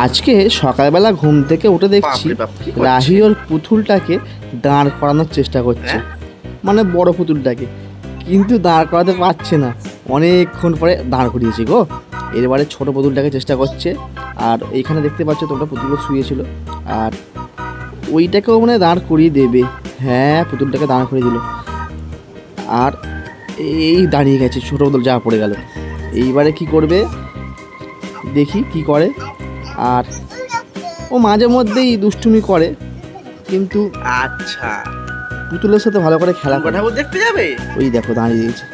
আজকে সকালবেলা ঘুম থেকে উঠে দেখছি রাহি ওর পুতুলটাকে দাঁড় করানোর চেষ্টা করছে, মানে বড় পুতুলটাকে, কিন্তু দাঁড় করাতে পারছে না। অনেকক্ষণ পরে দাঁড় করিয়েছি গো। এবারে ছোট পুতুলটাকে চেষ্টা করছে। আর এইখানে দেখতে পাচ্ছ তোমরা পুতুলগুলো শুয়েছিল, আর ওইটাকেও মানে দাঁড় করিয়ে দেবে। হ্যাঁ, পুতুলটাকে দাঁড় করিয়ে দিল, আর এই দাঁড়িয়ে গেছে, ছোট পুতুল যা পড়ে গেল। এইবারে কি করবে দেখি কি করে। আর ও মাঝে মধ্যেই দুষ্টুমি করে, কিন্তু আচ্ছা পুতুলের সাথে ভালো করে খেলা করে। ঠাকুর দেখতে যাবে? ওই দেখো দাঁড়িয়ে দিয়েছে,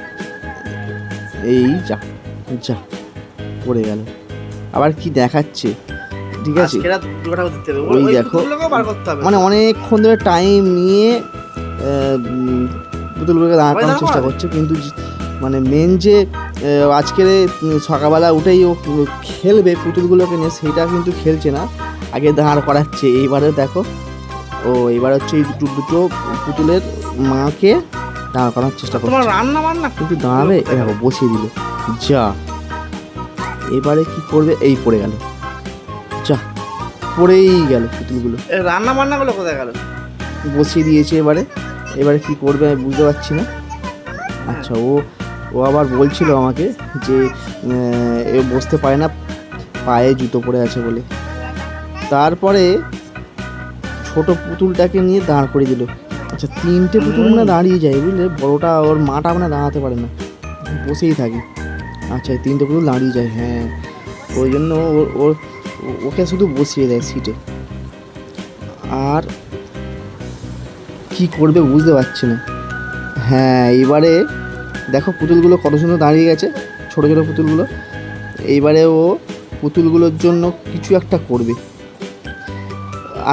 এই যা যা পড়ে গেল। আবার কি দেখাচ্ছে, ঠিক আছে, ওই দেখো, মানে অনেকক্ষণ ধরে টাইম নিয়ে পুতুলগুলোকে দাঁড় করানোর চেষ্টা করছে, কিন্তু মানে মেন যে আজকের সকালবেলা উঠেই ও খেলবে পুতুলগুলোকে নিয়ে, সেইটা কিন্তু খেলছে না, আগে দাঁড় করাচ্ছে। এইবারে দেখো, ও এবার হচ্ছে এই দুটো পুতুলের মাকে দাঁড় করানোর চেষ্টা করছে, রান্না বান্না কিন্তু দাঁড়াবে। দেখো বসিয়ে দিল, যা। এবারে কি করবে, এই পড়ে গেল, যা পড়েই গেল পুতুলগুলো। রান্না বান্নাগুলো কোথায় গেল? বসিয়ে দিয়েছে। এবারে কি করবে আমি বুঝতে পারছি না। আচ্ছা, ও আবার বলছিল আমাকে যে এ বসতে পারে না, পায়ে জুতো পরে আছে বলে। তারপরে ছোট পুতুলটাকে নিয়ে দাঁড় করে দিল। আচ্ছা, তিনটে পুতুল মানে দাঁড়িয়ে যায়, বুঝলে, বড়টা ওর মাটা মানে দাঁড়াতে পারে না, বসেই থাকে। আচ্ছা, এই তিনটে পুতুল দাঁড়িয়ে যায়, হ্যাঁ, ওই জন্য ওকে শুধু বসিয়ে দেয় সিটে। আর কি করবে বুঝতে পারছি না। হ্যাঁ, এইবারে দেখো পুতুলগুলো কত সুন্দর দাঁড়িয়ে গেছে, ছোটো ছোটো পুতুলগুলো। এইবারে ও পুতুলগুলোর জন্য কিছু একটা করবে।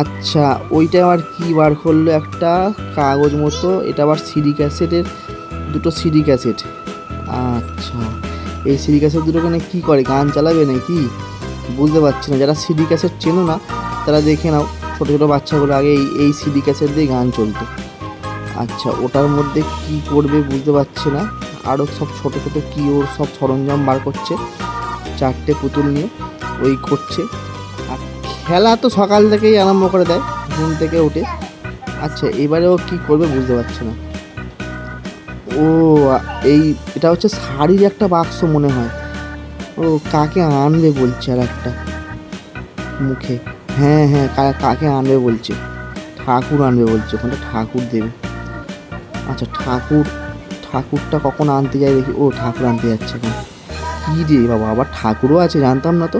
আচ্ছা, ওইটা আবার কি বার করলো, একটা কাগজ মতো, এটা আবার সিডি ক্যাসেটের, দুটো সিডি ক্যাসেট। আচ্ছা, এই সিডি ক্যাসেট দুটোখানে কী করে, গান চালাবে নাকি বুঝতে পারছি না। যারা সিডি ক্যাসেট চেনো না তারা দেখে নাও, ছোটো ছোটো বাচ্চাগুলো আগে এই সিডি ক্যাসেট দিয়ে গান চলতো। আচ্ছা, ওটার মধ্যে কি করবে বুঝতে পারছি না। আরও সব ছোটো ছোটো কি ওর সব সরঞ্জাম বার করছে, চারটে পুতুল নিয়ে ওই করছে। আর খেলা তো সকাল থেকেই আরম্ভ করে দেয় ঘুম থেকে উঠে। আচ্ছা, এবারে ও কী করবে বুঝতে পারছি না। ও এটা হচ্ছে শাড়ির একটা বাক্স মনে হয়, ও কাকে আনবে বলছে, আর একটা মুখে, হ্যাঁ হ্যাঁ, কাকে আনবে বলছে, ঠাকুর আনবে বলছে, ওখানটা ঠাকুর দেবে। আচ্ছা, ঠাকুরটা কখন আনতে যায় দেখি। ও ঠাকুর আনতে যাচ্ছে এখন। কী রে বাবা, আবার ঠাকুরও আছে, জানতাম না তো।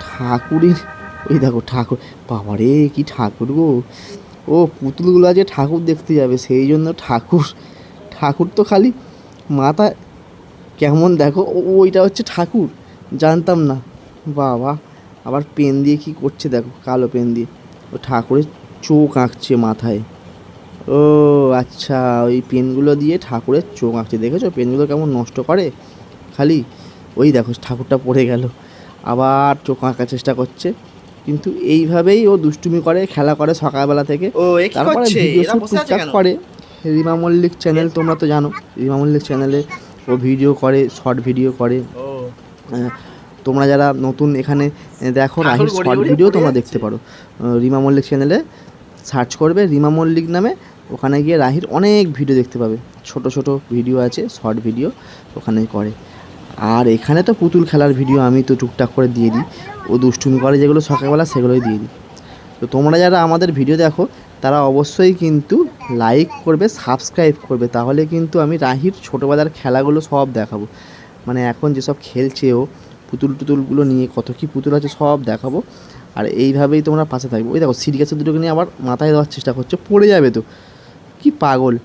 ঠাকুরের ওই দেখো ঠাকুর, বাবা রে কি ঠাকুর গো। ও পুতুলগুলো আছে ঠাকুর দেখতে যাবে, সেই জন্য ঠাকুর তো খালি মাথা কেমন দেখো। ওইটা হচ্ছে ঠাকুর, জানতাম না। বাবা, আবার পেন দিয়ে কি করছে দেখো, কালো পেন দিয়ে ও ঠাকুরের চোখ আঁকছে মাথায়। ও আচ্ছা, ওই পেনগুলো দিয়ে ঠাকুরের চোখ আঁকছে, দেখেছো পেনগুলো কেমন নষ্ট করে খালি। ওই দেখো ঠাকুরটা পড়ে গেল, আবার চোখ আঁকার চেষ্টা করছে। কিন্তু এইভাবেই ও দুষ্টুমি করে, খেলা করে সকালবেলা থেকে। তারপরে ভিডিও শুট টুকটাক করে। রিমা মল্লিক চ্যানেল তোমরা তো জানো, রিমা মল্লিক চ্যানেলে ও ভিডিও করে, শর্ট ভিডিও করে। তোমরা যারা নতুন এখানে দেখো, রাহির শর্ট ভিডিও তোমরা দেখতে পারো। রিমা মল্লিক চ্যানেলে সার্চ করবে রিমা মল্লিক নামে, ওখানে গিয়ে রাহির অনেক ভিডিও দেখতে পাবে, ছোট ছোট ভিডিও আছে, শর্ট ভিডিও ওখানে করে। আর এখানে তো পুতুল খেলার ভিডিও আমি তো টুকটাক করে দিয়ে দিই, ও দুষ্টুমি করে যেগুলো সকালবেলা সেগুলোই দিয়ে দিই। তো তোমরা যারা আমাদের ভিডিও দেখো তারা অবশ্যই কিন্তু লাইক করবে, সাবস্ক্রাইব করবে, তাহলে কিন্তু আমি রাহির ছোটোবেলার খেলাগুলো সব দেখাবো। মানে এখন যেসব খেলছে ও পুতুলগুলো নিয়ে, কত কী পুতুল আছে সব দেখাবো। আর এইভাবেই তোমরা পাশে থাকবে। ওই দেখো সিরিয়াসের দুটোকে নিয়ে আবার মাথায় দেওয়ার চেষ্টা করছে, পড়ে যাবে তো, কি পাগল।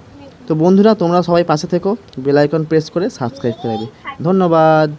তো বন্ধুরা, তোমরা সবাই পাশে থেকো, বেল আইকন প্রেস করে সাবস্ক্রাইব করে দেবে। ধন্যবাদ।